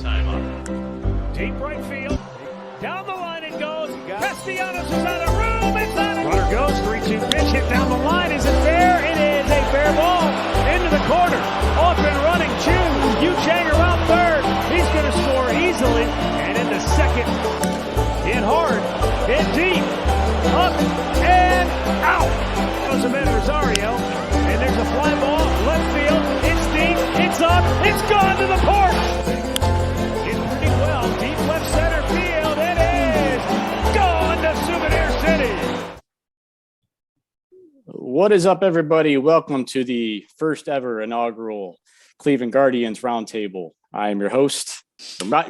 time up. Deep right field. Down the line it goes. Castellanos is out of room. It's out of runner goes. 3-2 pitch hit down the line. Is it fair? It is a fair ball. Into the corner. Off and running. Chu. Yu Chang around third. He's going to score easily. And into second. Hit hard. Hit deep. Up and out. Goes Amed Rosario. And there's a fly ball. Left field. It's deep. It's up. It's gone to the porch. It's pretty well. Deep left center field. It is gone to Souvenir City. What is up, everybody? Welcome to the first ever inaugural Cleveland Guardians Roundtable. I am your host,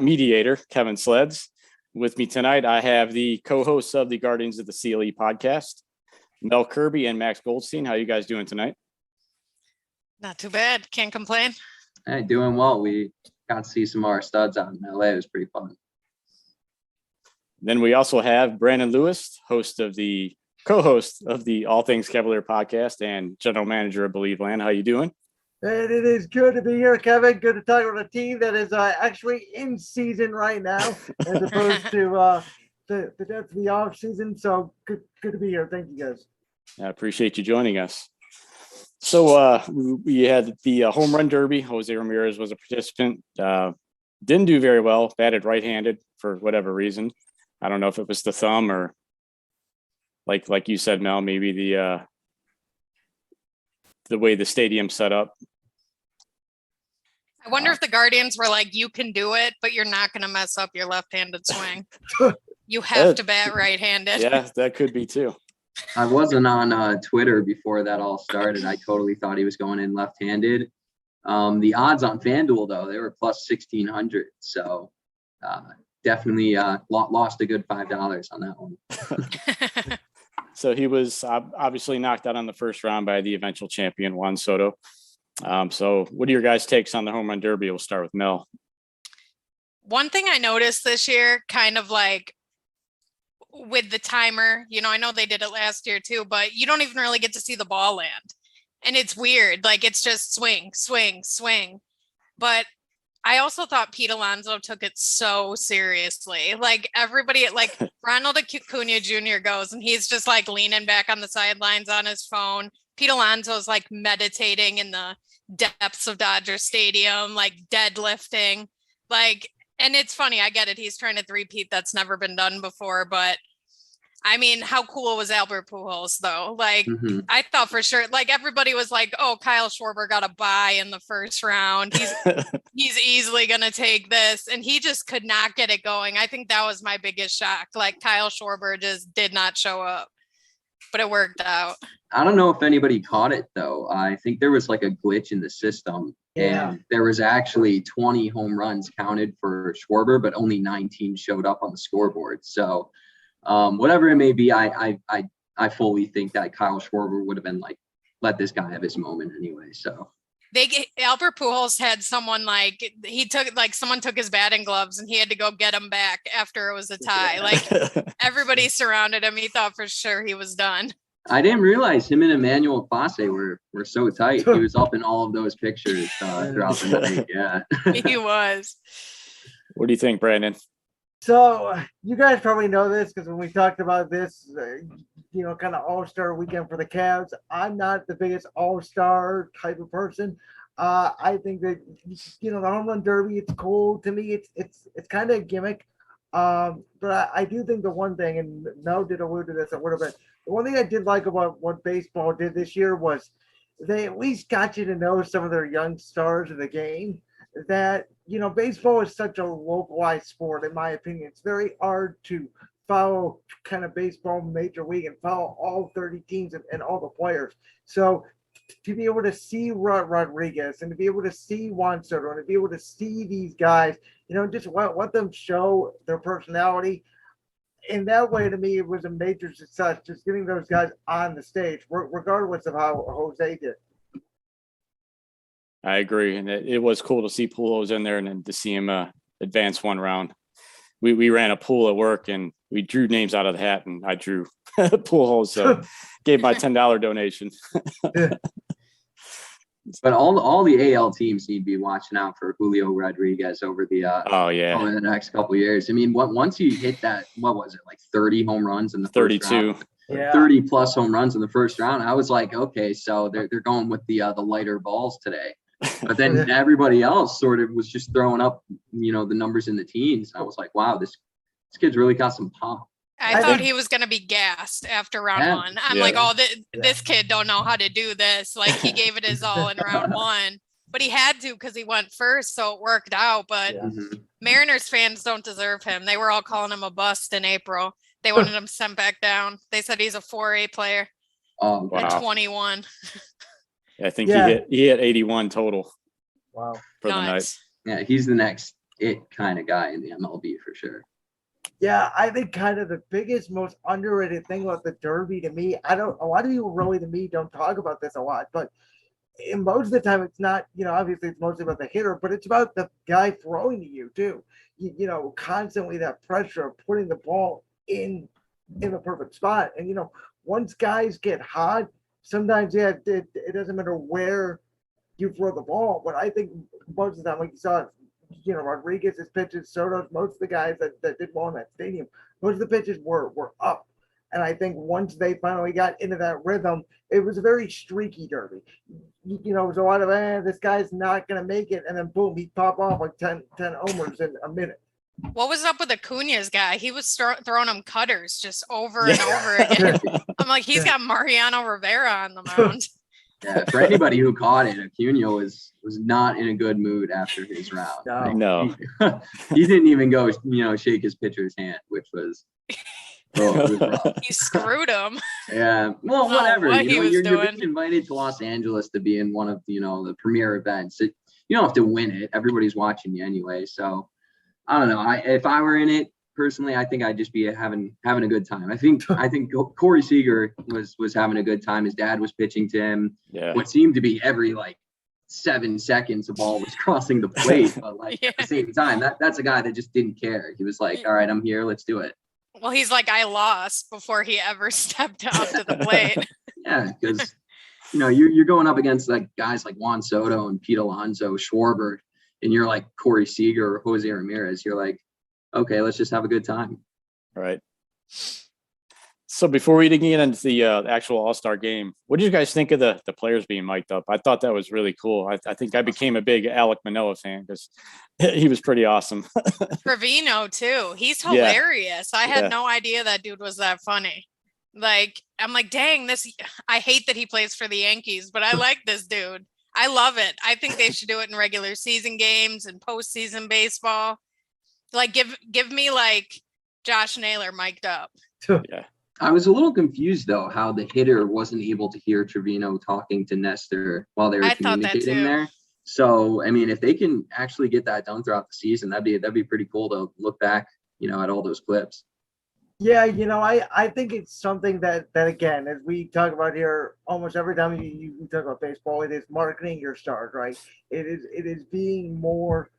mediator, Kevin Sledz. With me tonight, I have the co-hosts of the Guardians of the CLE podcast, Mel Kirby and Max Goldstein. How are you guys doing tonight? Not too bad. Can't complain. Hey, doing well. We got to see some of our studs out in LA. It was pretty fun. Then we also have Brandon Lewis, co-host of the All Things Cavalier podcast and general manager of Believe Land. How you doing? And it is good to be here, Kevin. Good to talk about a team that is actually in season right now, as opposed to the depth of the off season. So good to be here. Thank you, guys. I appreciate you joining us. So we had the home run derby. Jose Ramirez was a participant. Didn't do very well. Batted right-handed for whatever reason. I don't know if it was the thumb or, like you said, Mel, maybe the way the stadium's set up. I wonder if the Guardians were like, you can do it, but you're not going to mess up your left-handed swing. You have to bat right-handed. Yeah, that could be too. I wasn't on Twitter before that all started. I totally thought he was going in left-handed. The odds on FanDuel, though, they were plus 1,600. So definitely lost a good $5 on that one. So he was obviously knocked out on the first round by the eventual champion, Juan Soto. So what are your guys' takes on the home run derby? We'll start with Mel. One thing I noticed this year, kind of like with the timer, I know they did it last year too, but you don't even really get to see the ball land. And it's weird. Like, it's just swing, swing, swing. But I also thought Pete Alonso took it so seriously. Like, everybody, like Ronald Acuna Jr. goes and he's just like leaning back on the sidelines on his phone. Pete Alonso's like meditating in the depths of Dodger Stadium, like deadlifting. Like, and it's funny, I get it. He's trying to three-peat. That's never been done before. But I mean, how cool was Albert Pujols, though? Like, I thought for sure, like, everybody was like, oh, Kyle Schwarber got a bye in the first round. He's easily going to take this. And he just could not get it going. I think that was my biggest shock. Like, Kyle Schwarber just did not show up, but it worked out. I don't know if anybody caught it, though. I think there was like a glitch in the system. Yeah. And there was actually 20 home runs counted for Schwarber, but only 19 showed up on the scoreboard. So whatever it may be, I fully think that Kyle Schwarber would have been like, let this guy have his moment anyway. So Albert Pujols had someone someone took his batting gloves and he had to go get them back after it was a tie. Like, everybody surrounded him. He thought for sure he was done. I didn't realize him and Emmanuel Passe were so tight. He was up in all of those pictures throughout the night. Yeah, He was. What do you think, Brandon? So you guys probably know this because when we talked about this, kind of all-star weekend for the Cavs, I'm not the biggest all-star type of person. I think that, the home run derby, it's cool. To me, it's kind of a gimmick. But I do think the one thing, and Mel did allude to this a little bit, the one thing I did like about what baseball did this year was they at least got you to know some of their young stars of the game. That, baseball is such a localized sport, in my opinion. It's very hard to follow kind of baseball major league and follow all 30 teams and all the players. So to be able to see Rodriguez and to be able to see Juan Soto and to be able to see these guys, just let them show their personality. In that way, to me, it was a major success, just getting those guys on the stage, regardless of how Jose did. I agree. And it was cool to see Pujols in there and then to see him advance one round. We ran a pool at work and we drew names out of the hat and I drew Pujols. So gave my $10 donation. But all the AL teams need to be watching out for Julio Rodriguez over the Oh yeah, over the next couple of years. I mean, once you hit that, what was it, like 30 home runs in the first 32. round? Yeah. 30 plus home runs in the first round. I was like, okay, so they're going with the lighter balls today. But then everybody else sort of was just throwing up, the numbers in the teens. I was like, wow, this kid's really got some pop. I thought he was going to be gassed after round one. I'm like, oh, this kid don't know how to do this. Like he gave it his all in round one, but he had to because he went first, so it worked out. But Mariners fans don't deserve him. They were all calling him a bust in April. They wanted him sent back down. They said he's a 4A player at 21. I think he hit 81 total. Wow. For the night. Yeah, he's the next kind of guy in the MLB for sure. Yeah, I think kind of the biggest, most underrated thing about the Derby to me, a lot of people really to me don't talk about this a lot, but most of the time it's not, obviously it's mostly about the hitter, but it's about the guy throwing to you too. Constantly that pressure of putting the ball in the perfect spot. And, once guys get hot, sometimes, it doesn't matter where you throw the ball, but I think most of the time, like you saw, Rodriguez's pitches, Soto's, most of the guys that did well in that stadium, most of the pitches were up. And I think once they finally got into that rhythm, it was a very streaky Derby. It was a lot of, this guy's not going to make it. And then boom, he'd pop off like 10 homers in a minute. What was up with Acuna's guy? He was throwing him cutters just over and over again. I'm like, he's got Mariano Rivera on the mound. Yeah, for anybody who caught it, Acuna was not in a good mood after his round. No. He didn't even go, shake his pitcher's hand, which was he screwed him. Yeah. Well, whatever. You're doing. being invited to Los Angeles to be in one of the premier events. You don't have to win it. Everybody's watching you anyway. So I don't know. If I were in it personally, I think I'd just be having a good time. I think Corey Seager was having a good time. His dad was pitching to him. Yeah. What seemed to be every 7 seconds the ball was crossing the plate, but at the same time, that's a guy that just didn't care. He was like, all right, I'm here, let's do it. Well, he's like, I lost before he ever stepped up to the plate. Yeah, because you're going up against guys like Juan Soto and Pete Alonso, Schwarber, and you're like Corey Seager or Jose Ramirez. You're like, okay, let's just have a good time. All right. So before we get into the actual All-Star game, what did you guys think of the players being mic'd up? I thought that was really cool. I think I became a big Alek Manoah fan because he was pretty awesome. Trevino too. He's hilarious. I had no idea that dude was that funny. I'm like, dang, I hate that he plays for the Yankees, but I like this dude. I love it. I think they should do it in regular season games and postseason baseball. Give me Josh Naylor mic'd up. Yeah. I was a little confused though how the hitter wasn't able to hear Trevino talking to Nestor while they were communicating there. So I mean, if they can actually get that done throughout the season, that'd be pretty cool to look back, at all those clips. Yeah, I think it's something that again, as we talk about here, almost every time you talk about baseball, it is marketing your stars, right? It is being more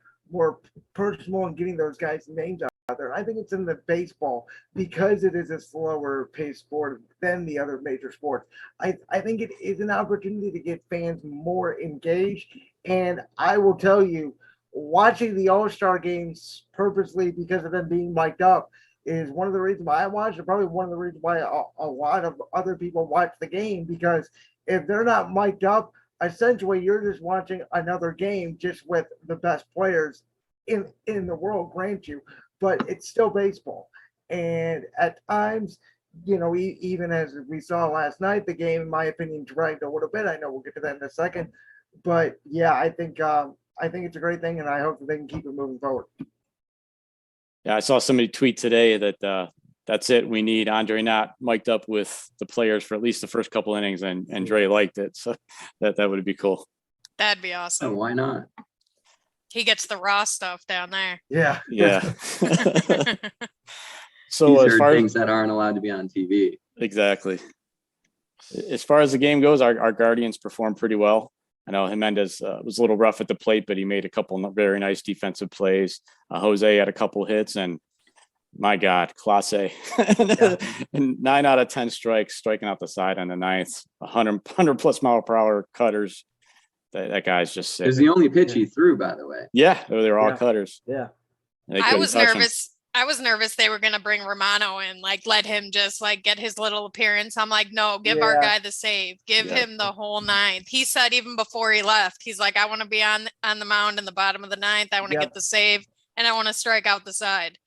personal and getting those guys' names out there. I think it's in the baseball because it is a slower paced sport than the other major sports. I think it is an opportunity to get fans more engaged. And I will tell you, watching the All-Star games purposely because of them being mic'd up is one of the reasons why I watch, and probably one of the reasons why a lot of other people watch the game, because if they're not mic'd up, essentially you're just watching another game just with the best players in the world, grant you, but it's still baseball. And at times, even as we saw last night, the game, in my opinion, dragged a little bit. I know we'll get to that in a second, but yeah, I think it's a great thing, and I hope that they can keep it moving forward. Yeah, I saw somebody tweet today that that's it. We need Andre not mic'd up with the players for at least the first couple innings, and Dre liked it, so that would be cool. That'd be awesome. Oh, why not? He gets the raw stuff down there. Yeah. So He's as far heard things that aren't allowed to be on TV. Exactly. As far as the game goes, our Guardians performed pretty well. I know Jimenez was a little rough at the plate, but he made a couple of very nice defensive plays. Jose had a couple hits, and my God, Clase. And 9 out of 10 strikes, striking out the side on the ninth, 100 plus mile per hour cutters. that guy's just sick. It was the only pitch he threw, by the way. Yeah, they were all Yeah. cutters. Yeah. They I couldn't was touch him. nervous. I was nervous they were going to bring Romano in, like let him just like get his little appearance. I'm like, no, give our Yeah. guy the save. Give Yeah. him the whole ninth. He said even before he left, he's like, I want to be on the mound in the bottom of the ninth. I want to Yep. get the save and I want to strike out the side.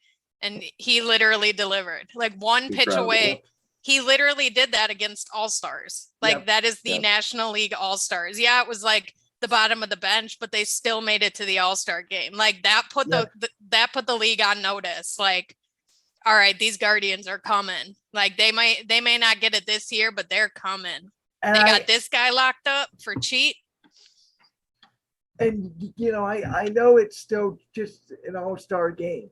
And he literally delivered like one pitch Incredible. away. He literally did that against All-Stars. Like Yep. that is the Yep. National League All-Stars. Yeah, it was like the bottom of the bench, but they still made it to the All-Star game. Like that put that put the league on notice. Like, all right, these Guardians are coming. Like they may not get it this year, but they're coming. And They got this guy locked up for cheat. And I know it's still just an all-star game,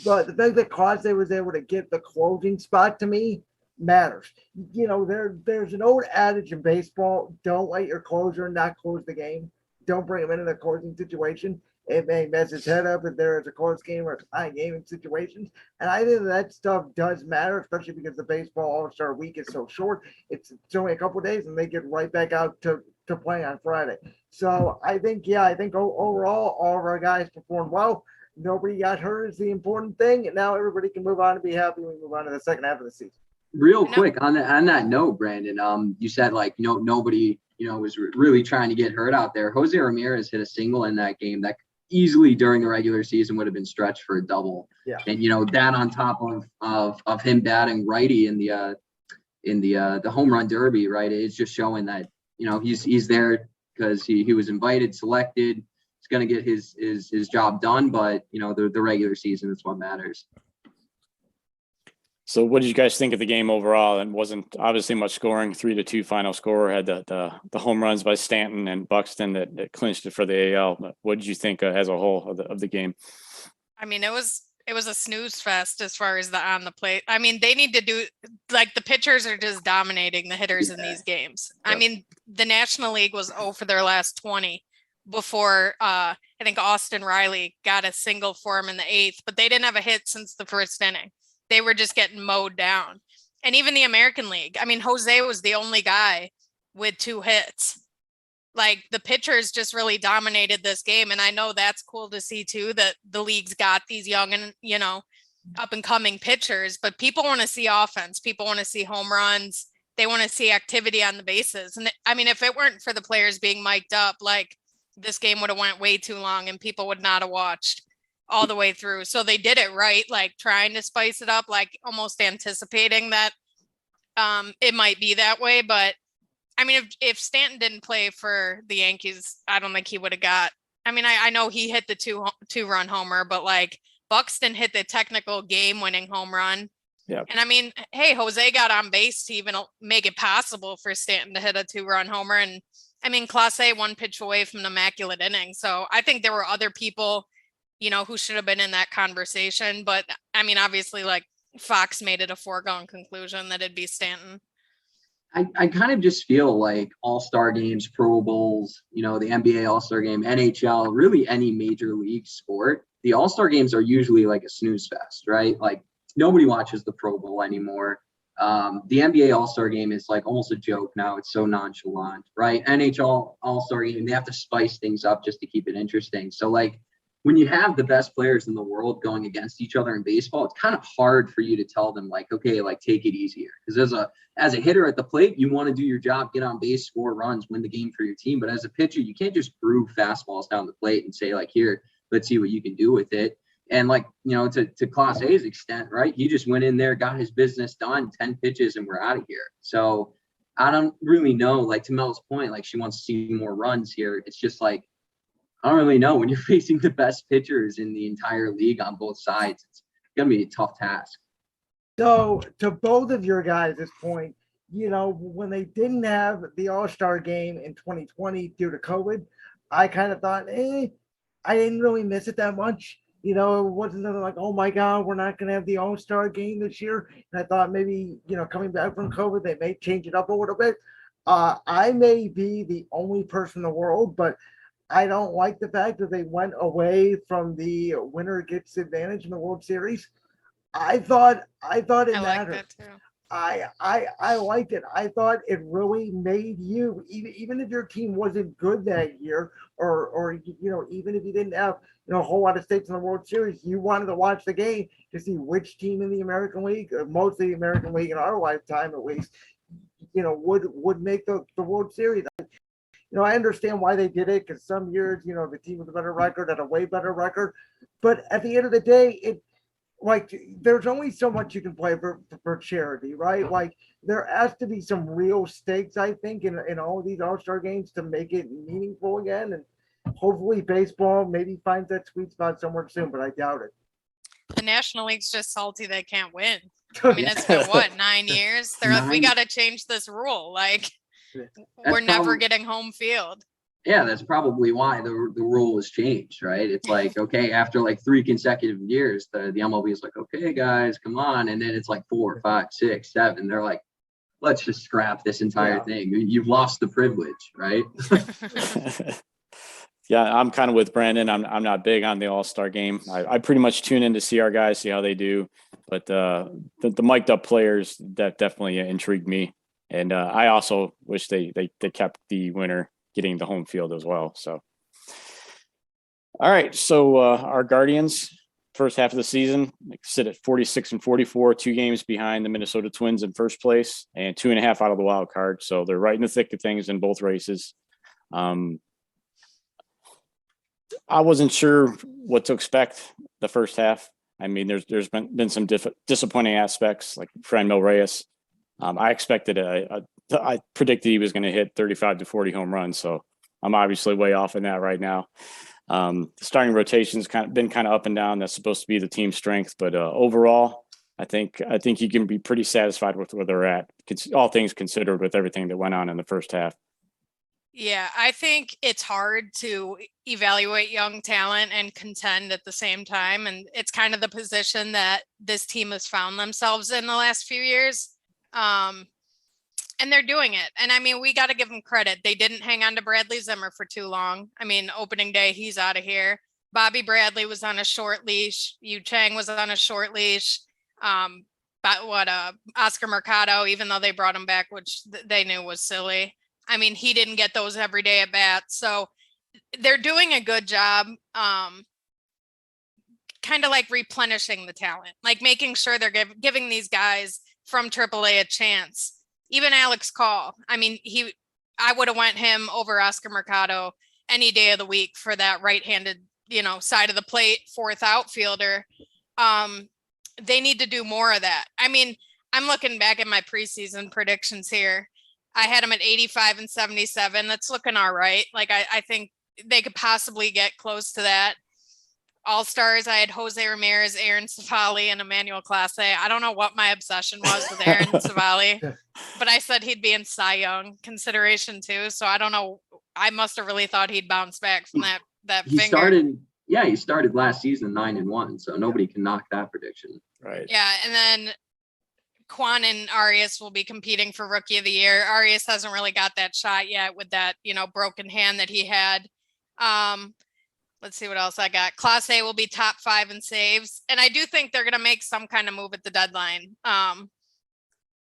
but the fact that Clase was able to get the closing spot to me matters. There's an old adage in baseball: don't let your closer not close the game. Don't bring him into the closing situation. It may mess his head up if there is a close game or a tie game in situations. And I think that stuff does matter, especially because the baseball All-Star week is so short. It's only a couple of days and they get right back out to play on Friday. So I think overall, all of our guys performed well. Nobody got hurt is the important thing. And now everybody can move on and be happy when we move on to the second half of the season. Real quick on that note, Brandon, you said like, nobody, was really trying to get hurt out there. Jose Ramirez hit a single in that game that easily during the regular season would have been stretched for a double. Yeah. And, that on top of him batting righty in the home run derby, right. It's just showing that, he's there because he was invited, selected. He's going to get his job done, but the regular season is what matters. So what did you guys think of the game overall? And wasn't obviously much scoring, 3-2 final score, had the home runs by Stanton and Buxton that clinched it for the AL. But what did you think as a whole of the game? I mean, it was a snooze fest as far as the on the plate. I mean, they need to do like the pitchers are just dominating the hitters in these games. Yep. I mean, the National League was 0 for their last 20 before I think Austin Riley got a single for him in the 8th, but they didn't have a hit since the first inning. They were just getting mowed down. And even the American League, I mean, Jose was the only guy with 2 hits. Like the pitchers just really dominated this game. And I know that's cool to see too, that the league's got these young and, up and coming pitchers, but people want to see offense. People want to see home runs. They want to see activity on the bases. And I mean, if it weren't for the players being mic'd up, like this game would have went way too long and people would not have watched all the way through. So they did it right, like trying to spice it up, like almost anticipating that it might be that way. But I mean, if Stanton didn't play for the Yankees, I don't think he would have got. I mean, I know he hit the two-run homer, but like Buxton hit the technical game-winning home run. Yeah. And I mean, hey, Jose got on base to even make it possible for Stanton to hit a 2-run homer. And I mean, Clase 1 pitch away from an immaculate inning. So I think there were other people, who should have been in that conversation. But I mean, obviously, like Fox made it a foregone conclusion that it'd be Stanton. I kind of just feel like all-star games, Pro Bowls, the NBA all-star game, NHL, really any major league sport, the all-star games are usually like a snooze fest, right? Like nobody watches the Pro Bowl anymore. The NBA all-star game is like almost a joke now. It's so nonchalant, right? NHL all-star game, they have to spice things up just to keep it interesting. So like when you have the best players in the world going against each other in baseball, it's kind of hard for you to tell them like, okay, like take it easier. Because as a hitter at the plate, you want to do your job, get on base, score runs, win the game for your team. But as a pitcher, you can't just brew fastballs down the plate and say like, here, let's see what you can do with it. And like, to Clase's extent, right? He just went in there, got his business done, 10 pitches, and we're out of here. So I don't really know, like to Mel's point, like she wants to see more runs here. It's just like, I don't really know when you're facing the best pitchers in the entire league on both sides. It's going to be a tough task. So to both of your guys' point, when they didn't have the All-Star game in 2020 due to COVID, I kind of thought, I didn't really miss it that much. It wasn't like, oh my God, we're not going to have the All-Star game this year. And I thought maybe, coming back from COVID, they may change it up a little bit. I may be the only person in the world, but I don't like the fact that they went away from the winner gets advantage in the World Series. I thought it I like mattered. that too. I liked it. I thought it really made you, even if your team wasn't good that year, or even if you didn't have a whole lot of stakes in the World Series, you wanted to watch the game to see which team in the American League, mostly the American League in our lifetime at least, would make the World Series. I understand why they did it, because some years, the team with a better record had a way better record. But at the end of the day, there's only so much you can play for charity, right? Like, there has to be some real stakes, I think, in all of these All-Star games to make it meaningful again. And hopefully baseball maybe finds that sweet spot somewhere soon, but I doubt it. The National League's just salty they can't win. I mean, it's been what, 9 years? They're like, we got to change this rule. Like, we're never getting home field. Yeah, that's probably why the rule was changed, right? It's like, okay, after like 3 consecutive years, the MLB is like, okay, guys, come on. And then it's like 4, 5, 6, 7. They're like, let's just scrap this entire thing. You've lost the privilege, right? Yeah, I'm kind of with Brandon. I'm not big on the All-Star game. I pretty much tune in to see our guys, see how they do. But the mic'd up players, that definitely intrigued me. And I also wish they kept the winner getting the home field as well. So, all right. So our Guardians, first half of the season, sit at 46-44, 2 games behind the Minnesota Twins in first place and 2.5 out of the wild card. So they're right in the thick of things in both races. I wasn't sure what to expect the first half. I mean, there's been some disappointing aspects, like Franmil Reyes. I expected I predicted he was going to hit 35 to 40 home runs. So I'm obviously way off in that right now. The starting rotation's been kind of up and down. That's supposed to be the team strength, but overall, I think you can be pretty satisfied with where they're at, all things considered, with everything that went on in the first half. Yeah, I think it's hard to evaluate young talent and contend at the same time. And it's kind of the position that this team has found themselves in the last few years. And they're doing it. And I mean, we got to give them credit. They didn't hang on to Bradley Zimmer for too long. I mean, opening day, he's out of here. Bobby Bradley was on a short leash. Yu Chang was on a short leash. Oscar Mercado, even though they brought him back, which they knew was silly. I mean, he didn't get those every day at bats. So they're doing a good job, kind of like replenishing the talent, like making sure they're giving these guys from AAA a chance. Even Alex Call. I mean, I would have went him over Oscar Mercado any day of the week for that right-handed, side of the plate, fourth outfielder. They need to do more of that. I mean, I'm looking back at my preseason predictions here. I had them at 85 and 77. That's looking all right. Like, I think they could possibly get close to that. All-Stars, I had Jose Ramirez, Aaron Civale, and Emmanuel Clase. I don't know what my obsession was with Aaron Civale, but I said he'd be in Cy Young consideration too. So I don't know. I must have really thought he'd bounce back from that finger. He started last season 9-1, so nobody can knock that prediction. Right. Yeah, and then Quan and Arias will be competing for Rookie of the Year. Arias hasn't really got that shot yet with that, broken hand that he had. Let's see what else I got. Class A will be top 5 in saves. And I do think they're going to make some kind of move at the deadline.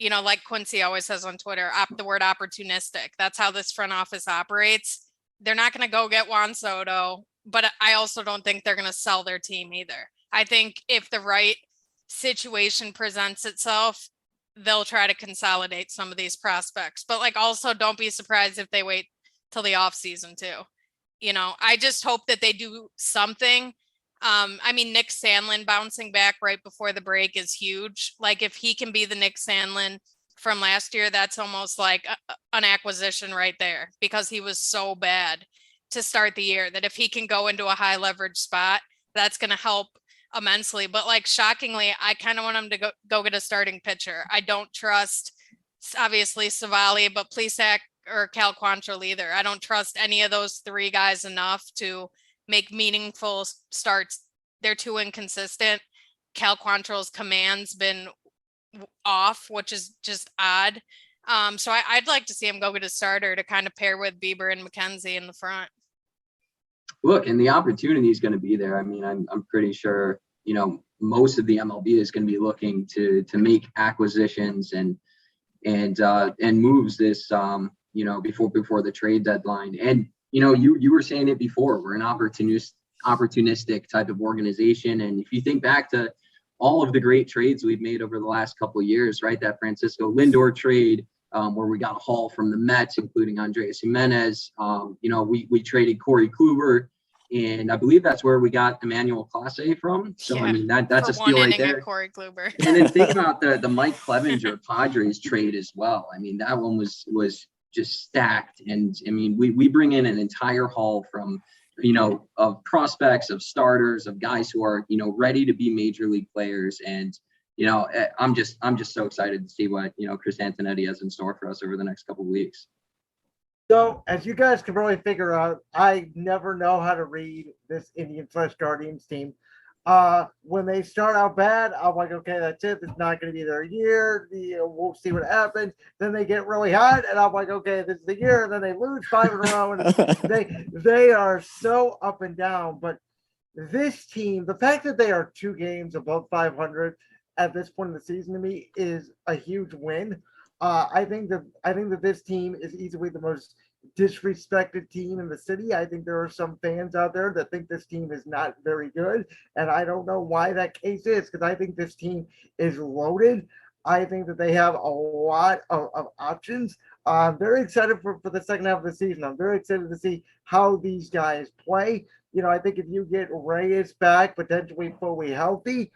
Like Quincy always says on Twitter, the word opportunistic. That's how this front office operates. They're not going to go get Juan Soto, but I also don't think they're going to sell their team either. I think if the right situation presents itself, they'll try to consolidate some of these prospects. But also don't be surprised if they wait till the off season too. I just hope that they do something. I mean, Nick Sandlin bouncing back right before the break is huge. Like, if he can be the Nick Sandlin from last year, that's almost like an acquisition right there, because he was so bad to start the year that if he can go into a high leverage spot, that's going to help immensely. But shockingly, I kind of want him to go get a starting pitcher. I don't trust, obviously, Civale, but Plesac or Cal Quantrill either. I don't trust any of those 3 guys enough to make meaningful starts. They're too inconsistent. Cal Quantrill's command's been off, which is just odd. So I'd like to see him go get a starter to kind of pair with Bieber and McKenzie in the front. Look, and the opportunity is going to be there. I mean, I'm pretty sure, most of the MLB is going to be looking to make acquisitions and moves this, before the trade deadline. And, you were saying it before, we're an opportunistic type of organization. And if you think back to all of the great trades we've made over the last couple of years, right? That Francisco Lindor trade, where we got a haul from the Mets, including Andres Jimenez. We traded Corey Kluber, and I believe that's where we got Emmanuel Clase from. So, Yeah, I mean, that's a steal right there. Corey Kluber. And then think about the Mike Clevenger Padres trade as well. I mean, that one was just stacked. And I mean, we bring in an entire haul from, of prospects, of starters, of guys who are, ready to be major league players. And, I'm just so excited to see what, Chris Antonetti has in store for us over the next couple of weeks. So, as you guys can probably figure out, I never know how to read this Indians/Guardians team. When they start out bad, I'm like, okay, that's it. It's not going to be their year. We'll see what happens. Then they get really hot, and I'm like, okay, this is the year. And then they lose 5 in a row, and they are so up and down. But this team, the fact that they are 2 games above 500 at this point in the season, to me, is a huge win. I think that this team is easily the most disrespected team in the city. I think there are some fans out there that think this team is not very good, and I don't know why that case is, because I think this team is loaded. I think that they have a lot of options. I'm very excited for the second half of the season. I'm very excited to see how these guys play. I think if you get Reyes back, potentially fully healthy,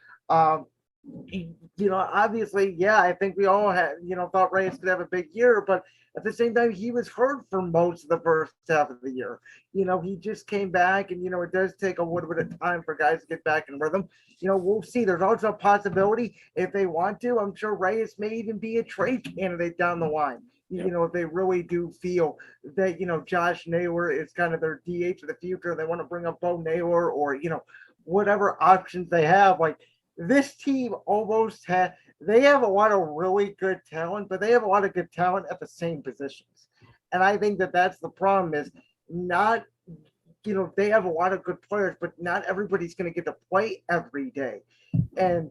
obviously, yeah, I think we all had, thought Reyes could have a big year, but at the same time, he was hurt for most of the first half of the year. He just came back, and, it does take a little bit of time for guys to get back in rhythm. We'll see. There's also a possibility, if they want to, I'm sure Reyes may even be a trade candidate down the line. If they really do feel that, Josh Naylor is kind of their DH of the future, they want to bring up Bo Naylor or, whatever options they have. Like, this team they have a lot of really good talent, but they have a lot of good talent at the same positions. And I think that that's the problem, is not, they have a lot of good players, but not everybody's going to get to play every day. And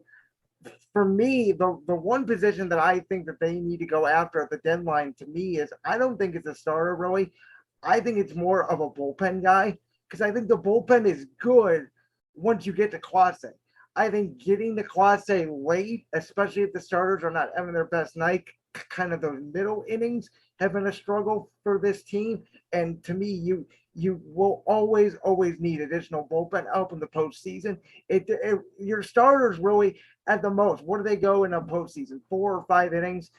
for me, the one position that I think that they need to go after at the deadline, to me, is I don't think it's a starter, really. I think it's more of a bullpen guy, because I think the bullpen is good once you get to Clase. I think getting the Clase late, especially if the starters are not having their best night, kind of those middle innings have been a struggle for this team. And to me, you will always need additional bullpen help in the postseason. Your starters really, at the most, what do they go in a postseason? 4 or 5 innings,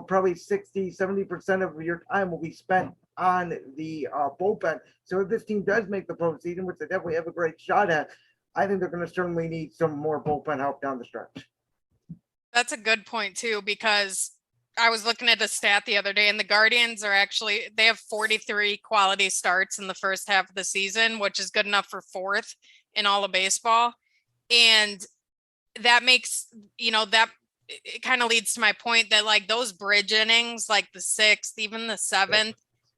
probably 60-70% of your time will be spent on the bullpen. So if this team does make the postseason, which they definitely have a great shot at, I think they're going to certainly need some more bullpen help down the stretch. That's a good point too, because I was looking at a stat the other day, and the Guardians they have 43 quality starts in the first half of the season, which is good enough for 4th in all of baseball. And that makes, that it kind of leads to my point that, like, those bridge innings, like the 6th, even the 7th,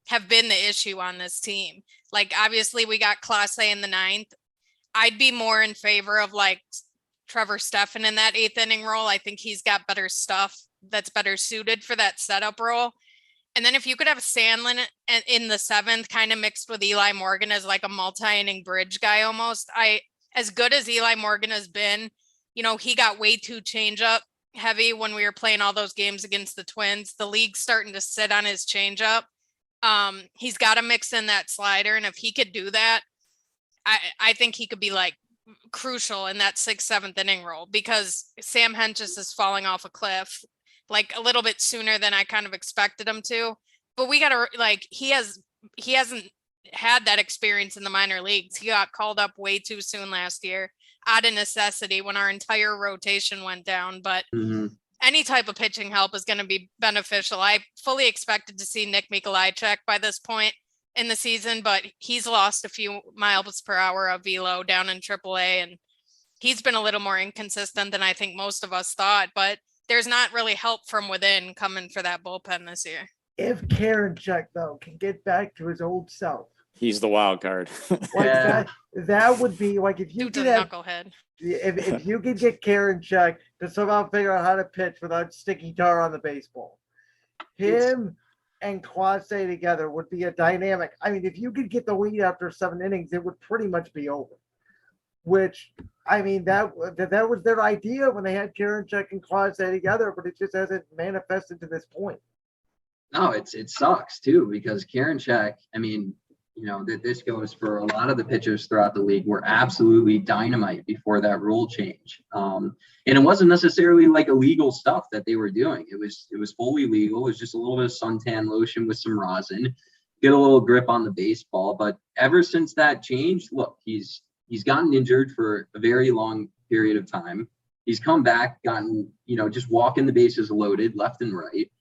have been the issue on this team. Like, obviously we got Clase in the 9th. I'd be more in favor of, like, Trevor Stephan in that 8th inning role. I think he's got better stuff that's better suited for that setup role. And then if you could have Sandlin in the 7th, kind of mixed with Eli Morgan as like a multi-inning bridge guy almost. As good as Eli Morgan has been, he got way too changeup heavy when we were playing all those games against the Twins. The league's starting to sit on his changeup. He's got to mix in that slider. And if he could do that, I think he could be, like, crucial in that 6th, 7th inning role, because Sam Hentges is falling off a cliff, like, a little bit sooner than I kind of expected him to. But we got to, like, he hasn't had that experience in the minor leagues. He got called up way too soon last year, out of necessity, when our entire rotation went down. But any type of pitching help is going to be beneficial. I fully expected to see Nick Mikolajczyk by this point in the season, but he's lost a few miles per hour of velo down in AAA, and he's been a little more inconsistent than I think most of us thought. But there's not really help from within coming for that bullpen this year. If Karinchak, though, can get back to his old self, He's the wild card. Like Yeah. that would be like if you Dude's a could have knucklehead. if you could get Karen Check to somehow figure out how to pitch without sticking tar on the baseball, him and Quase together would be a dynamic. I mean, if you could get the lead after 7 innings, it would pretty much be over. Which, I mean, that was their idea when they had Karen Check and Quase together, but it just hasn't manifested to this point. No, it sucks too, because Karen Check, I mean, you know, that this goes for a lot of the pitchers throughout the league, were absolutely dynamite before that rule change. And it wasn't necessarily like illegal stuff that they were doing. It was fully legal. It was just a little bit of suntan lotion with some rosin, get a little grip on the baseball. But ever since that changed, look, he's gotten injured for a very long period of time. He's come back, gotten, you know, just walking the bases loaded left and right.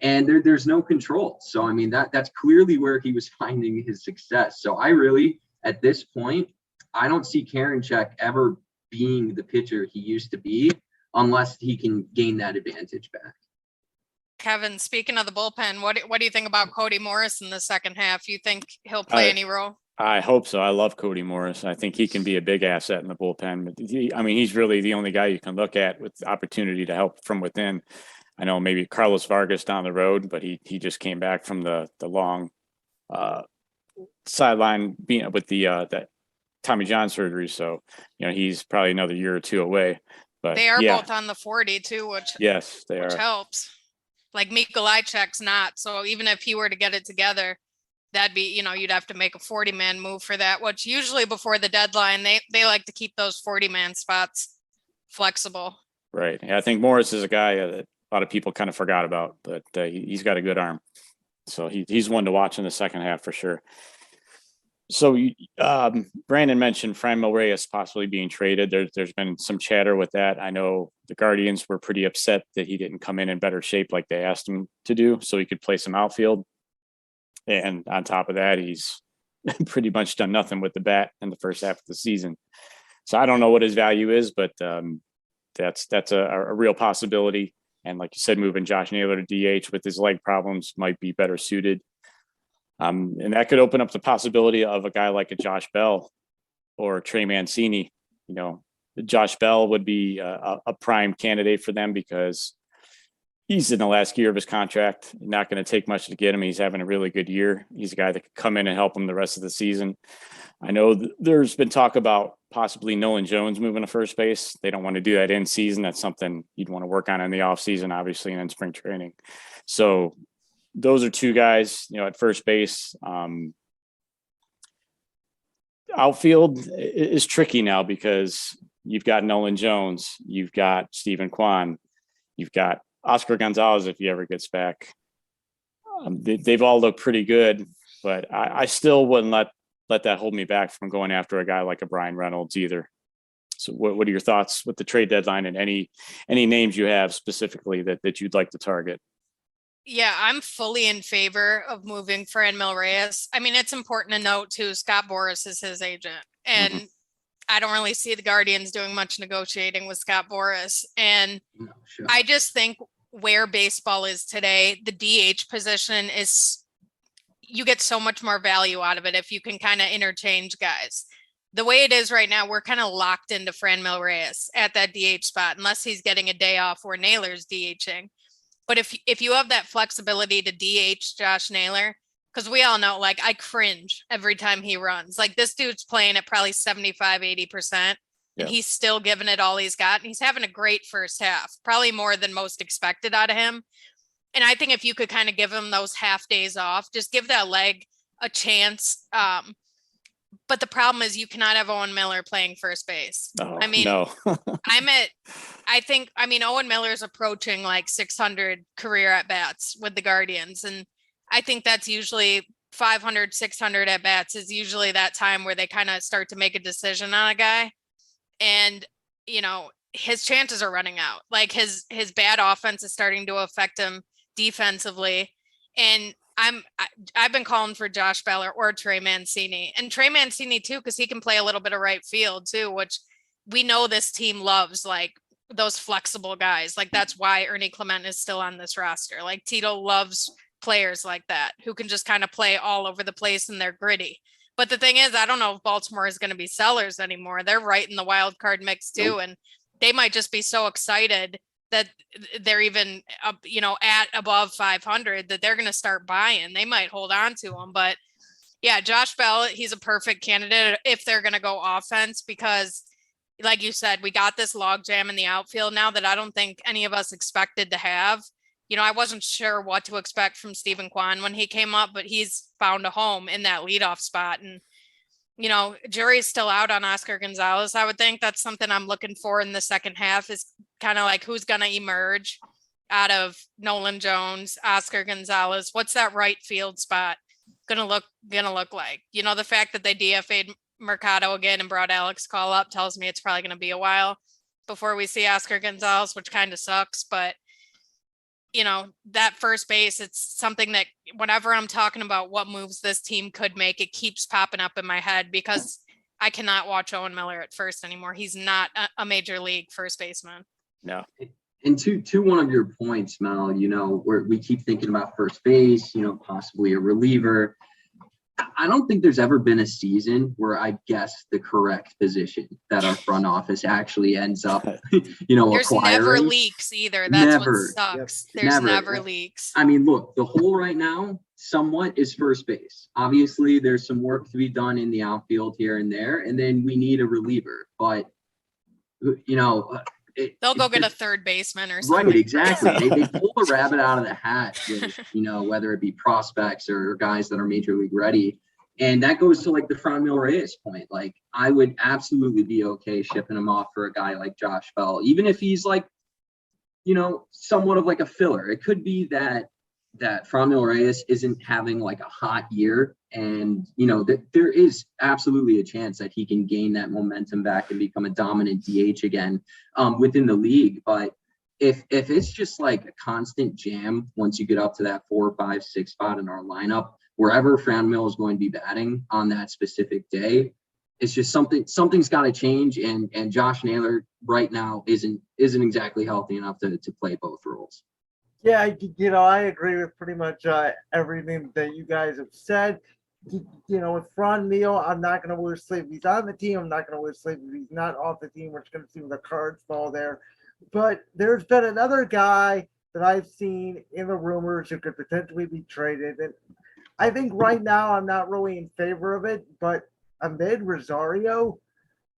And there's no control. So, I mean, that's clearly where he was finding his success. So I really, at this point, I don't see Karen Check ever being the pitcher he used to be unless he can gain that advantage back. Kevin, speaking of the bullpen, what do you think about Cody Morris in the second half? You think he'll play any role? I hope so. I love Cody Morris. I think he can be a big asset in the bullpen. But he's really the only guy you can look at with the opportunity to help from within. I know maybe Carlos Vargas down the road, but he just came back from the long sideline being with that Tommy John surgery. So, you know, he's probably another year or two away. But they are both on the 40 too, which helps. Like Mikolajczyk's not. So even if he were to get it together, that'd be, you know, you'd have to make a 40-man move for that, which usually before the deadline, they like to keep those 40-man spots flexible. Right. Yeah, I think Morris is a guy that a lot of people kind of forgot about, but he's got a good arm. So he's one to watch in the second half for sure. So Brandon mentioned Franmil Reyes possibly being traded. There's been some chatter with that. I know the Guardians were pretty upset that he didn't come in better shape like they asked him to do, so he could play some outfield. And on top of that, he's pretty much done nothing with the bat in the first half of the season. So I don't know what his value is, but that's a real possibility. And like you said, moving Josh Naylor to DH with his leg problems might be better suited. And that could open up the possibility of a guy like a Josh Bell or Trey Mancini. You know, Josh Bell would be a prime candidate for them because he's in the last year of his contract. Not going to take much to get him. He's having a really good year. He's a guy that could come in and help him the rest of the season. I know there's been talk about possibly Nolan Jones moving to first base. They don't want to do that in season. That's something you'd want to work on in the off season, obviously, and in spring training. So those are two guys, you know, at first base. Outfield is tricky now because you've got Nolan Jones, you've got Stephen Kwan, you've got Oscar Gonzalez if he ever gets back. They've all looked pretty good, but I still wouldn't let that hold me back from going after a guy like a Brian Reynolds either. So what are your thoughts with the trade deadline and any names you have specifically that you'd like to target? Yeah, I'm fully in favor of moving Franmil Reyes. I mean, it's important to note too, Scott Boras is his agent, and I don't really see the Guardians doing much negotiating with Scott Boras. And I just think where baseball is today, the DH position is, you get so much more value out of it if you can kind of interchange guys. The way it is right now, we're kind of locked into Franmil Reyes at that DH spot, unless he's getting a day off where Naylor's DHing. But if you have that flexibility to DH Josh Naylor, because we all know, like, I cringe every time he runs. Like, this dude's playing at probably 75, 80%, and he's still giving it all he's got. And he's having a great first half, probably more than most expected out of him. And I think if you could kind of give him those half days off, just give that leg a chance. But the problem is you cannot have Owen Miller playing first base. Oh, I mean, no. Owen Miller's approaching like 600 career at bats with the Guardians. And I think that's usually 500, 600 at bats is usually that time where they kind of start to make a decision on a guy. And, you know, his chances are running out. Like his bad offense is starting to affect him defensively. And I've been calling for Josh Bell or Trey Mancini, and Trey Mancini too, because he can play a little bit of right field too, which we know this team loves, like those flexible guys. Like that's why Ernie Clement is still on this roster. Like Tito loves players like that who can just kind of play all over the place and they're gritty. But the thing is, I don't know if Baltimore is going to be sellers anymore. They're right in the wild card mix too. Nope. And they might just be so excited that they're even, at above 500 that they're going to start buying. They might hold on to them. But yeah, Josh Bell, he's a perfect candidate if they're going to go offense, because like you said, we got this logjam in the outfield now that I don't think any of us expected to have. I wasn't sure what to expect from Stephen Kwan when he came up, but he's found a home in that leadoff spot. And, jury's still out on Oscar Gonzalez. I would think that's something I'm looking for in the second half, is kind of like who's going to emerge out of Nolan Jones, Oscar Gonzalez. What's that right field spot gonna look like? The fact that they DFA'd Mercado again and brought Alex Call up tells me it's probably going to be a while before we see Oscar Gonzalez, which kind of sucks. But that first base, it's something that whenever I'm talking about what moves this team could make, it keeps popping up in my head, because I cannot watch Owen Miller at first anymore. He's not a major league first baseman. No. And to one of your points, Mel, where we keep thinking about first base, possibly a reliever. I don't think there's ever been a season where I guessed the correct position that our front office actually ends up, There's acquiring. never leaks either. That's Never. what sucks. Yep. There's Never. never leaks. I mean, look, the hole right now somewhat is first base. Obviously, there's some work to be done in the outfield here and there, and then we need a reliever. But, They'll go get a third baseman or something. Right, exactly. They pull the rabbit out of the hat with, whether it be prospects or guys that are major league ready. And that goes to like the Franmil Reyes point. Like, I would absolutely be okay shipping him off for a guy like Josh Bell, even if he's like, somewhat of like a filler. It could be that Franmil Reyes isn't having like a hot year, and that there is absolutely a chance that he can gain that momentum back and become a dominant DH again within the league. But if it's just like a constant jam once you get up to that 4, 5, 6 spot in our lineup, wherever Franmil is going to be batting on that specific day, it's just something's got to change. And Josh Naylor right now isn't exactly healthy enough to play both roles. Yeah, I agree with pretty much everything that you guys have said. With Franmil, I'm not going to lose sleep. If he's on the team, I'm not going to lose sleep. If he's not off the team, we're just going to see where the cards fall there. But there's been another guy that I've seen in the rumors who could potentially be traded. And I think right now I'm not really in favor of it, but Ahmed Rosario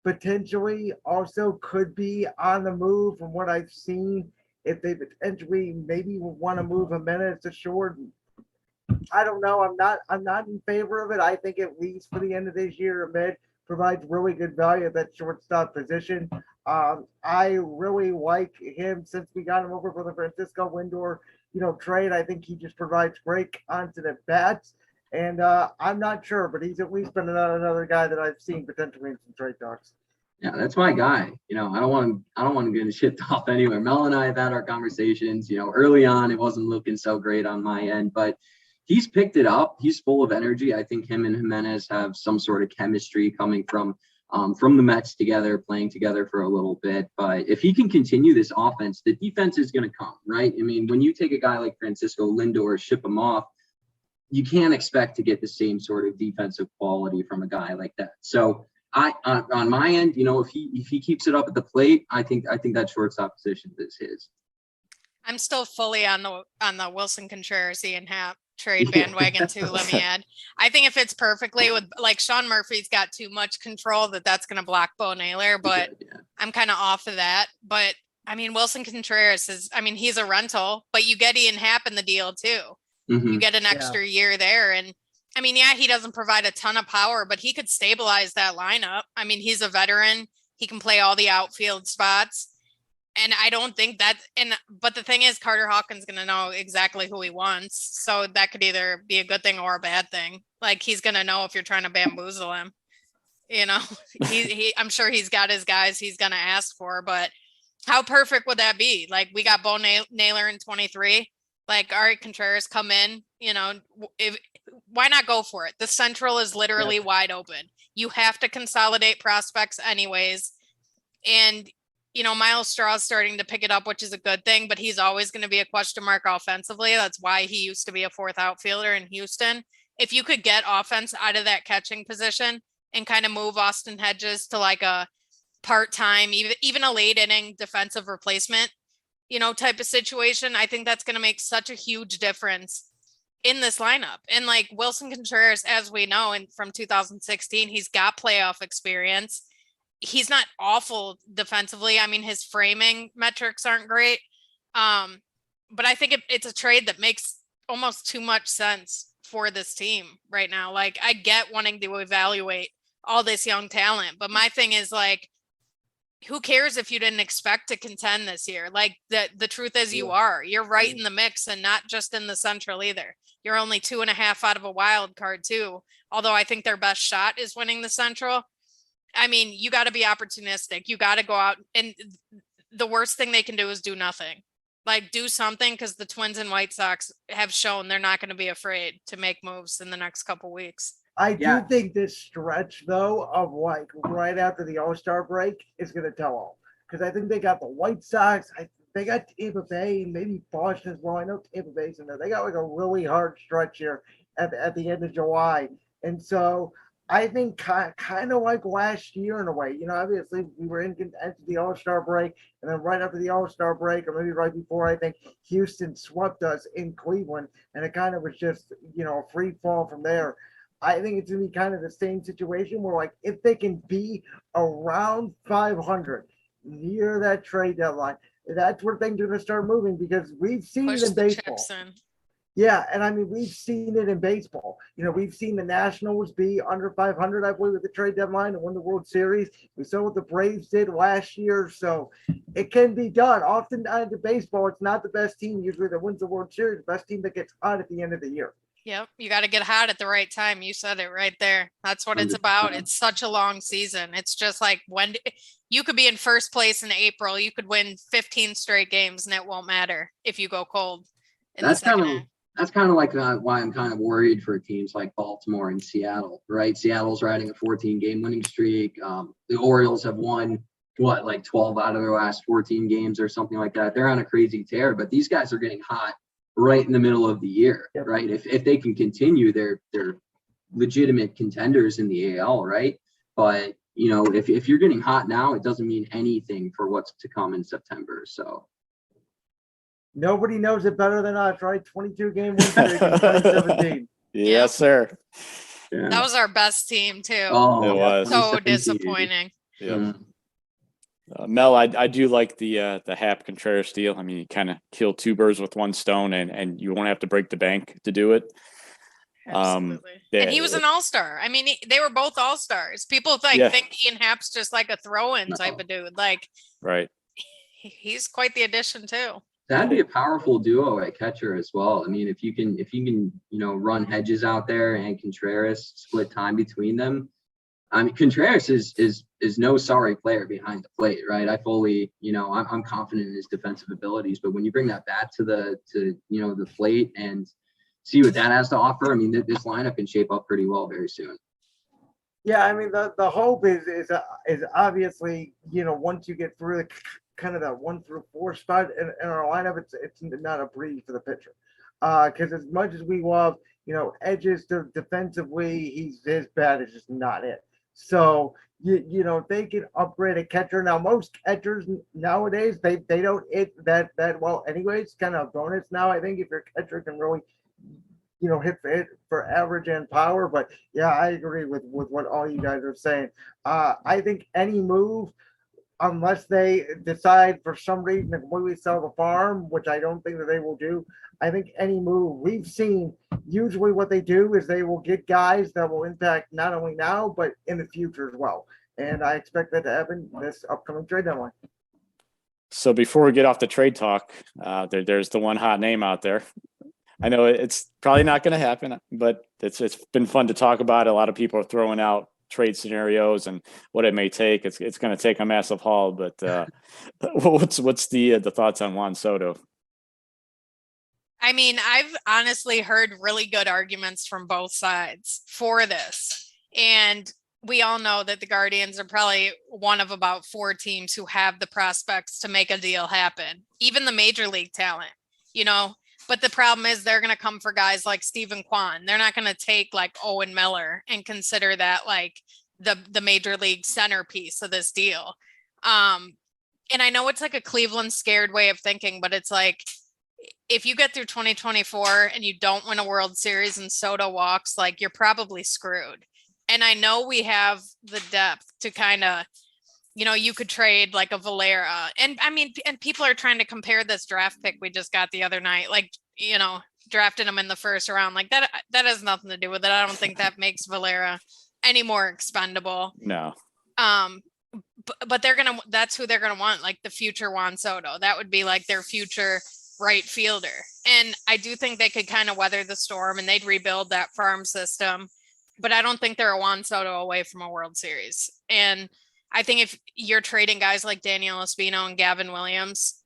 potentially also could be on the move from what I've seen. If they potentially maybe want to move Jimenez to short, I don't know. I'm not in favor of it. I think at least for the end of this year, Ahmed provides really good value at that shortstop position. I really like him since we got him over for the Francisco Lindor, trade. I think he just provides great constant at bats. And I'm not sure, but he's at least been another guy that I've seen potentially in some trade talks. Yeah, that's my guy. I don't want to get shipped off anywhere. Mel and I have had our conversations. Early on, it wasn't looking so great on my end, but he's picked it up. He's full of energy. I think him and Jimenez have some sort of chemistry coming from the Mets together, playing together for a little bit. But if he can continue this offense, the defense is going to come, right? I mean, when you take a guy like Francisco Lindor, ship him off, you can't expect to get the same sort of defensive quality from a guy like that. So on my end, if he keeps it up at the plate, I think that shortstop position is his. I'm still fully on the Wilson Contreras Ian Happ trade bandwagon too. Let me add, I think it fits perfectly with, like, Sean Murphy's got too much control that's going to block Bo Naylor, but yeah. I'm kind of off of that. But I mean, Wilson Contreras he's a rental, but you get Ian Happ in the deal too. Mm-hmm. You get an extra year there. And I mean, yeah, he doesn't provide a ton of power, but he could stabilize that lineup. I mean, he's a veteran. He can play all the outfield spots. And I don't think but the thing is, Carter Hawkins going to know exactly who he wants. So that could either be a good thing or a bad thing. Like, he's going to know if you're trying to bamboozle him. I'm sure he's got his guys he's going to ask for, but how perfect would that be? Like, we got Bo Naylor in 23. Like, all right, Contreras, come in, why not go for it? The Central is literally wide open. You have to consolidate prospects anyways. And, Miles Straw is starting to pick it up, which is a good thing, but he's always going to be a question mark offensively. That's why he used to be a fourth outfielder in Houston. if you could get offense out of that catching position and kind of move Austin Hedges to like a part-time, even a late inning defensive replacement, type of situation, I think that's going to make such a huge difference in this lineup. And like Wilson Contreras, as we know, and from 2016, he's got playoff experience. He's not awful defensively. I mean, his framing metrics aren't great. But I think it's a trade that makes almost too much sense for this team right now. Like, I get wanting to evaluate all this young talent, but my thing is like, who cares if you didn't expect to contend this year? Like the truth is you're right in the mix, and not just in the Central either. You're only 2.5 out of a wild card too. Although I think their best shot is winning the Central. I mean, you got to be opportunistic. You got to go out, and the worst thing they can do is do nothing. Like, do something, because the Twins and White Sox have shown they're not going to be afraid to make moves in the next couple weeks. I do think this stretch, though, of like right after the All-Star break is going to tell all. Because I think they got the White Sox. They got Tampa Bay, maybe Boston as well. I know Tampa Bay's in there. They got like a really hard stretch here at the end of July. And so I think kind of like last year in a way. Obviously we were into the All-Star break, and then right after the All-Star break, or maybe right before, I think Houston swept us in Cleveland, and it kind of was just, a free fall from there. I think it's going to be kind of the same situation where, like, if they can be around 500 near that trade deadline, that's where things are going to start moving, because we've seen it in baseball. Yeah, and I mean, we've seen it in baseball. We've seen the Nationals be under 500, I believe, at the trade deadline and win the World Series. We saw what the Braves did last year, so it can be done. Often in baseball, it's not the best team usually that wins the World Series, the best team that gets hot at the end of the year. Yep. You got to get hot at the right time. You said it right there. That's what it's about. It's such a long season. It's just like when you could be in first place in April, you could win 15 straight games and it won't matter if you go cold. That's kind of like why I'm kind of worried for teams like Baltimore and Seattle, right? Seattle's riding a 14-game winning streak. The Orioles have won like 12 out of their last 14 games or something like that. They're on a crazy tear, but these guys are getting hot right in the middle of the year, right? If they can continue, they're legitimate contenders in the AL, right? But if you're getting hot now, it doesn't mean anything for what's to come in September. So nobody knows it better than us, right? 22-game win streak in 2017. Yes, sir. Yeah. That was our best team too. Oh, it was so disappointing. Yeah. Mel, I do like the Hap Contreras deal. I mean, you kind of kill two birds with one stone, and you won't have to break the bank to do it. Absolutely. And he was an all-star. I mean, they were both all-stars. People think Ian Happ's just like a throw-in type of dude. Like, right. He's quite the addition too. That'd be a powerful duo at catcher as well. I mean, if you can, run Hedges out there and Contreras, split time between them. I mean, Contreras is no sorry player behind the plate, right? I fully, I'm confident in his defensive abilities, but when you bring that bat to the plate and see what that has to offer, I mean, this lineup can shape up pretty well very soon. Yeah, I mean, the hope is obviously, once you get through kind of that 1 through 4 spot in our lineup, it's not a breeze for the pitcher. Because as much as we love, Edges defensively, his bat is just not it. So they can upgrade a catcher. Now most catchers nowadays they don't hit that well anyways. Kind of a bonus now. I think if your catcher can really hit for average and power. But yeah, I agree with what all you guys are saying. I think any move, unless they decide for some reason to completely sell the farm, which I don't think that they will do. I think any move we've seen, usually what they do is they will get guys that will impact not only now, but in the future as well. And I expect that to happen this upcoming trade deadline. So before we get off the trade talk, there's the one hot name out there. I know it's probably not going to happen, but it's been fun to talk about. A lot of people are throwing out trade scenarios and what it may take. It's going to take a massive haul, but what's the thoughts on Juan Soto? I mean, I've honestly heard really good arguments from both sides for this. And we all know that the Guardians are probably one of about 4 teams who have the prospects to make a deal happen. Even the major league talent, But the problem is they're going to come for guys like Stephen Kwan. They're not going to take like Owen Miller and consider that like the major league centerpiece of this deal. And I know it's like a Cleveland scared way of thinking, but it's like, if you get through 2024 and you don't win a World Series and Soto walks, like you're probably screwed. And I know we have the depth to kind of, you know, you could trade like a Valera. And I mean, and people are trying to compare this draft pick we just got the other night, like, you know, drafting him in the first round. Like that has nothing to do with it. I don't think that makes Valera any more expendable. No. But that's who they're going to want, like the future Juan Soto. That would be like their future right fielder. And I do think they could kind of weather the storm and they'd rebuild that farm system. But I don't think they're a Juan Soto away from a World Series. And I think if you're trading guys like Daniel Espino and Gavin Williams,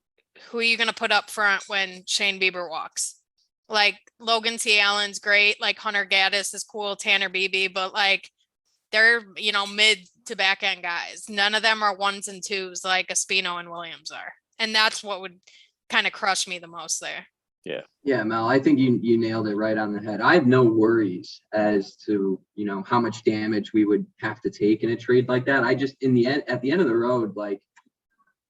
who are you going to put up front when Shane Bieber walks? Like Logan T. Allen's great. Like Hunter Gaddis is cool. Tanner Beebe, but like they're, you know, mid to back end guys. None of them are ones and twos like Espino and Williams are. And that's what would kind of crush me the most there. Yeah, Mel, I think you nailed it right on the head. I have no worries as to, you know, how much damage we would have to take in a trade like that. I just, at the end of the road, like,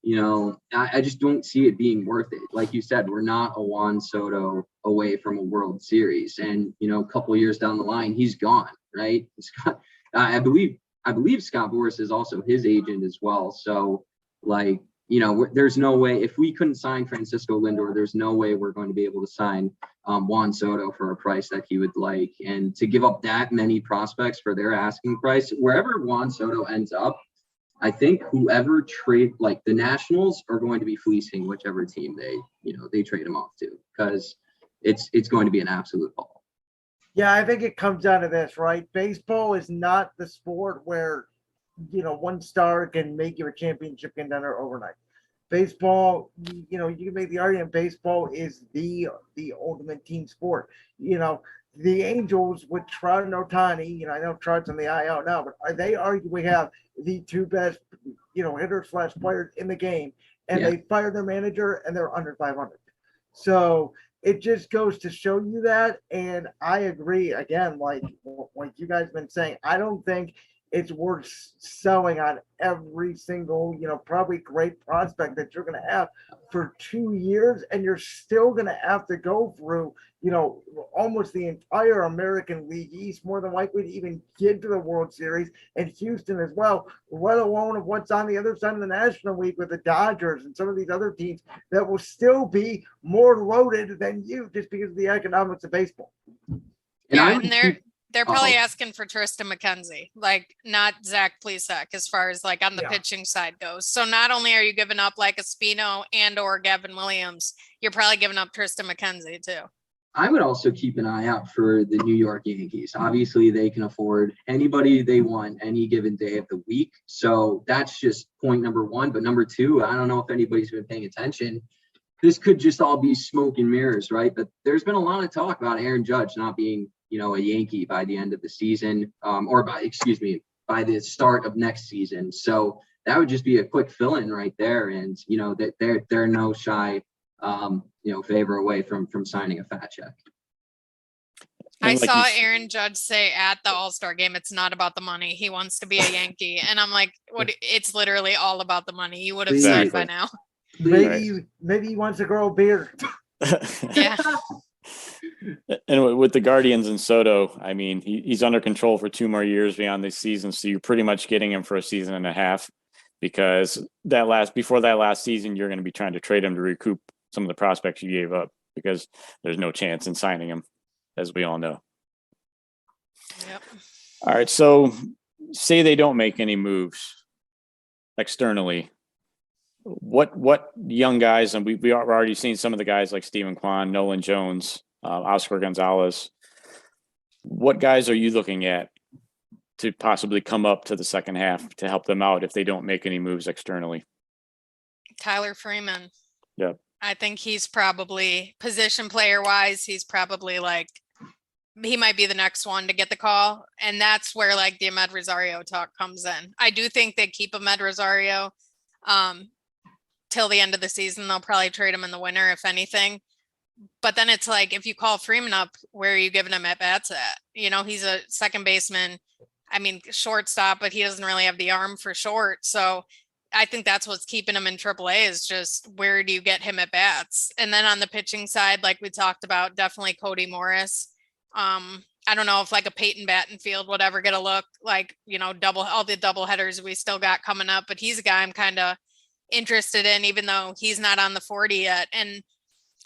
you know, I just don't see it being worth it. Like you said, we're not a Juan Soto away from a World Series. And, you know, a couple of years down the line, he's gone, right? I believe Scott Boras is also his agent as well. So, like, you know, there's no way, if we couldn't sign Francisco Lindor, there's no way we're going to be able to sign Juan Soto for a price that he would like. And to give up that many prospects for their asking price, wherever Juan Soto ends up, I think whoever like the Nationals are going to be fleecing whichever team they trade him off to, because it's going to be an absolute ball. Yeah, I think it comes down to this, right? Baseball is not the sport where, you know, one star can make you a championship contender overnight. Baseball, you know, you can make the argument baseball is the ultimate team sport. You know, the Angels with Trout and Ohtani, you know, I know Trout's on the IL now, but they arguably have the two best, you know, hitters / players in the game, and they fire their manager and they're under 500. So it just goes to show you that. And I agree again, like you guys have been saying, I don't think it's worth selling on every single, you know, probably great prospect that you're going to have for 2 years. And you're still going to have to go through, you know, almost the entire American League East, more than likely to even get to the World Series, and Houston as well, let alone of what's on the other side of the National League with the Dodgers and some of these other teams that will still be more loaded than you just because of the economics of baseball. And they're probably asking for Tristan McKenzie, like not Zach Plesac as far as like on the pitching side goes. So not only are you giving up like Espino and or Gavin Williams, you're probably giving up Tristan McKenzie too. I would also keep an eye out for the New York Yankees. Obviously, they can afford anybody they want any given day of the week. So that's just point number one. But number two, I don't know if anybody's been paying attention. This could just all be smoke and mirrors, right? But there's been a lot of talk about Aaron Judge not being, you know, a Yankee by the end of the season, by the start of next season. So that would just be a quick fill-in right there. And, you know, that they're no shy, you know, favor away from signing a fat check. I saw Aaron Judge say at the All-Star game, it's not about the money. He wants to be a Yankee. And I'm like, what? It's literally all about the money. You would have said by now. Maybe he wants to grow a beard. Yeah. And with the Guardians and Soto, I mean, he's under control for 2 more years beyond this season. So you're pretty much getting him for a season and a half, because before that last season, you're going to be trying to trade him to recoup some of the prospects you gave up, because there's no chance in signing him, as we all know. Yep. All right. So say they don't make any moves externally. What young guys, and we're already seen some of the guys like Stephen Kwan, Nolan Jones, Oscar Gonzalez. What guys are you looking at to possibly come up to the second half to help them out if they don't make any moves externally? Tyler Freeman. Yep. I think he's probably, position player wise, he's probably like, he might be the next one to get the call. And that's where like the Ahmed Rosario talk comes in. I do think they keep Ahmed Rosario till the end of the season. They'll probably trade him in the winter, if anything. But then it's like, if you call Freeman up, where are you giving him at bats at? He's a second baseman. I mean, shortstop, but he doesn't really have the arm for short. So I think that's what's keeping him in AAA is just where do you get him at bats? And then on the pitching side, like we talked about, definitely Cody Morris. I don't know if like a Peyton Battenfield would ever get a look, like, all the double headers we still got coming up, but he's a guy I'm kind of interested in, even though he's not on the 40 yet. And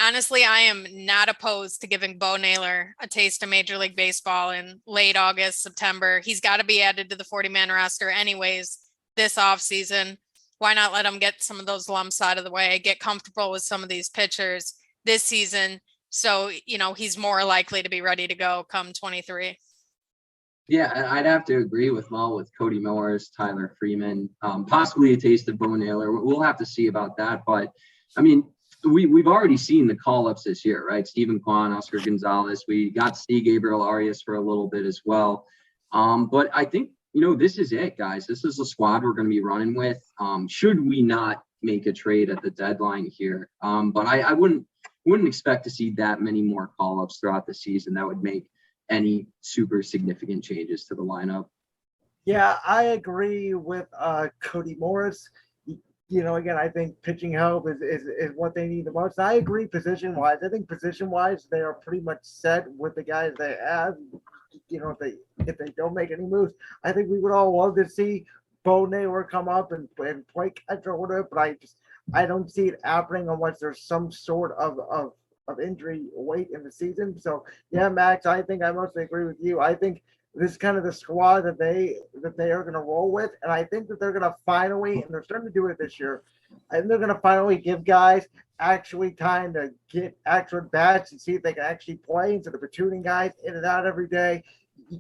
honestly, I am not opposed to giving Bo Naylor a taste of Major League Baseball in late August, September. He's got to be added to the 40-man roster anyways this offseason. Why not let him get some of those lumps out of the way, get comfortable with some of these pitchers this season? So, he's more likely to be ready to go come 23. Yeah, and I'd have to agree with Mo with Cody Morris, Tyler Freeman, possibly a taste of Bo Naylor. We'll have to see about that. But, I mean, we've already seen the call-ups this year, right? Stephen Kwan, Oscar Gonzalez. We got to see Gabriel Arias for a little bit as well. But I think, this is it, guys. This is the squad we're going to be running with. Should we not make a trade at the deadline here? But I wouldn't expect to see that many more call-ups throughout the season that would make any super significant changes to the lineup. Yeah, I agree with Cody Morris. Again, I think pitching help is what they need the most. I agree position-wise. I think position-wise, they are pretty much set with the guys they have. If they don't make any moves, I think we would all love to see Bo Naylor come up and play catch or whatever, but I don't see it happening unless there's some sort of injury late in the season. So yeah, Max, I think I mostly agree with you. I think this is kind of the squad that they are going to roll with, and I think that they're going to finally, and they're starting to do it this year, and they're going to finally give guys actually time to get actual bats and see if they can actually play instead of platooning guys in and out every day.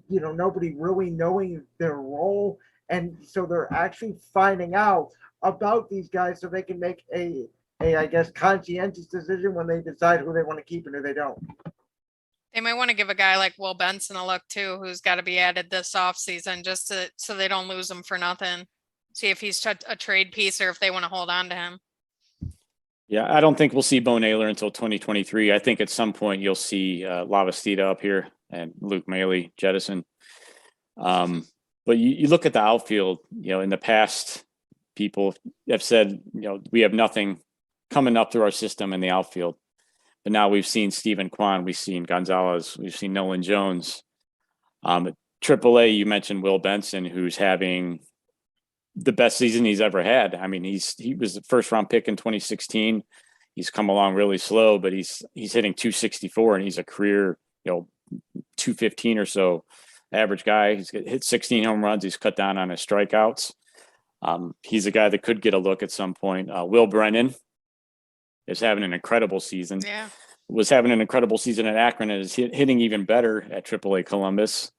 Nobody really knowing their role, and so they're actually finding out about these guys so they can make a I guess conscientious decision when they decide who they want to keep and who they don't. They might want to give a guy like Will Benson a look too, who's got to be added this offseason just so they don't lose him for nothing. See if he's a trade piece or if they want to hold on to him. Yeah, I don't think we'll see Bo Naylor until 2023. I think at some point you'll see Lavastida up here and Luke Mailey jettison. But you look at the outfield, in the past, people have said, we have nothing coming up through our system in the outfield. But now we've seen Stephen Kwan, we've seen Gonzalez, we've seen Nolan Jones. At AAA, you mentioned Will Benson, who's having the best season he's ever had. I mean, he was the first round pick in 2016. He's come along really slow, but he's hitting 264 and he's a career, 215 or so average guy. He's hit 16 home runs. He's cut down on his strikeouts. He's a guy that could get a look at some point. Will Brennan is having an incredible season. Yeah. Was having an incredible season at Akron and is hitting even better at AAA Columbus.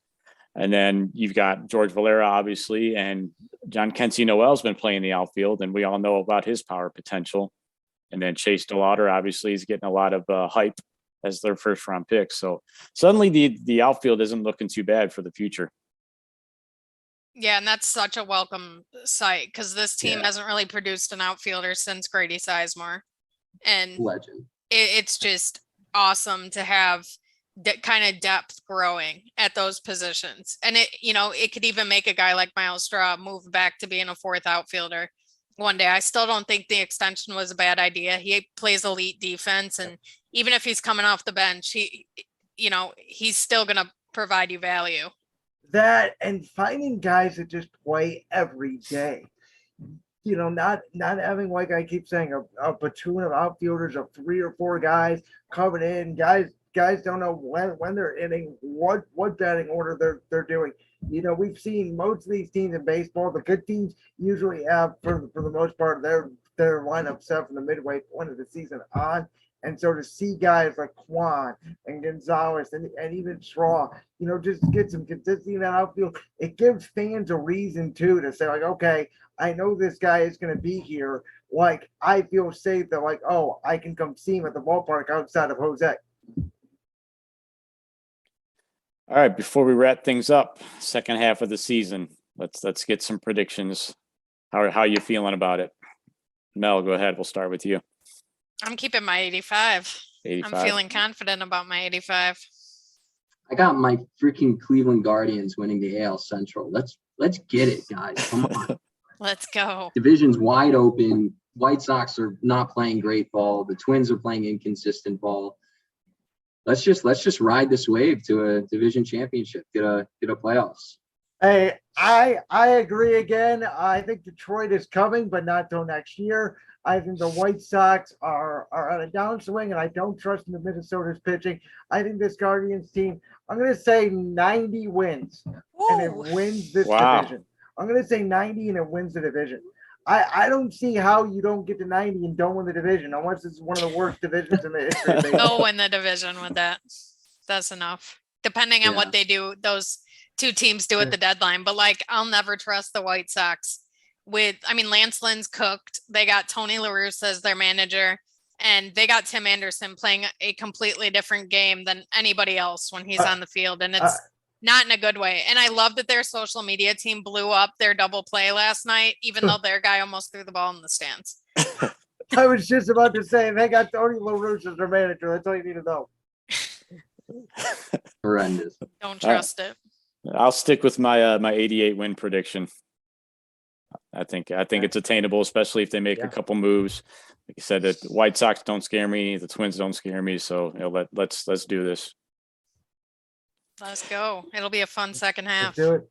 And then you've got George Valera, obviously, and John Kensey Noel's been playing the outfield, and we all know about his power potential. And then Chase DeLauder, obviously, is getting a lot of hype as their first round pick. So suddenly the outfield isn't looking too bad for the future. Yeah, and that's such a welcome sight because this team hasn't really produced an outfielder since Grady Sizemore. And Legend. It's just awesome to have that kind of depth growing at those positions. And it could even make a guy like Miles Straw move back to being a fourth outfielder one day. I still don't think the extension was a bad idea. He plays elite defense, and even if he's coming off the bench, he's still going to provide you value. That and finding guys that just play every day. Not having, like I keep saying, a platoon of outfielders of 3 or 4 guys coming in. Guys don't know when they're inning, what batting order they're doing. We've seen most of these teams in baseball. The good teams usually have, for the most part, their lineup set from the midway point of the season on. And so to see guys like Kwan and Gonzalez and even Straw, just get some consistency in that outfield, it gives fans a reason too to say, like, okay, I know this guy is going to be here. Like, I feel safe that, like, oh, I can come see him at the ballpark outside of Jose. All right, before we wrap things up, second half of the season, let's get some predictions. How are you feeling about it? Mel, go ahead. We'll start with you. I'm keeping my 85. 85. I'm feeling confident about my 85. I got my freaking Cleveland Guardians winning the AL Central. Let's get it, guys. Come on. Let's go. Division's wide open. White Sox are not playing great ball. The Twins are playing inconsistent ball. Let's just ride this wave to a division championship. Get a playoffs. Hey, I agree again. I think Detroit is coming, but not till next year. I think the White Sox are on a downswing, and I don't trust in the Minnesota's pitching. I think this Guardians team, I'm going to say 90 wins, and it Ooh. wins this Wow. division. I'm going to say 90, and it wins the division. I don't see how you don't get to 90 and don't win the division, unless it's one of the worst divisions in the history of baseball. Go win the division with that. That's enough. Depending on what they do, those two teams do at the deadline. But like, I'll never trust the White Sox Lance Lynn's cooked. They got Tony La Russa as their manager, and they got Tim Anderson playing a completely different game than anybody else when he's on the field. And it's not in a good way. And I love that their social media team blew up their double play last night, even though their guy almost threw the ball in the stands. I was just about to say, they got Tony La Russa as their manager. That's all you need to know. Horrendous. Don't trust it. I'll stick with my my 88 win prediction. I think it's attainable, especially if they make a couple moves. Like you said, the White Sox don't scare me, the Twins don't scare me. So let's do this. Let's go. It'll be a fun second half. Let's do it.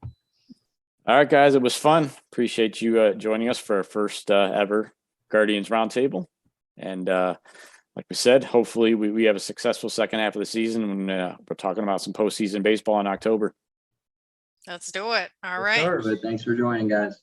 All right, guys, it was fun. Appreciate you joining us for our first ever Guardians Roundtable. And like we said, hopefully we have a successful second half of the season when we're talking about some postseason baseball in October. Let's do it. All Yes, right. sir. Thanks for joining, guys.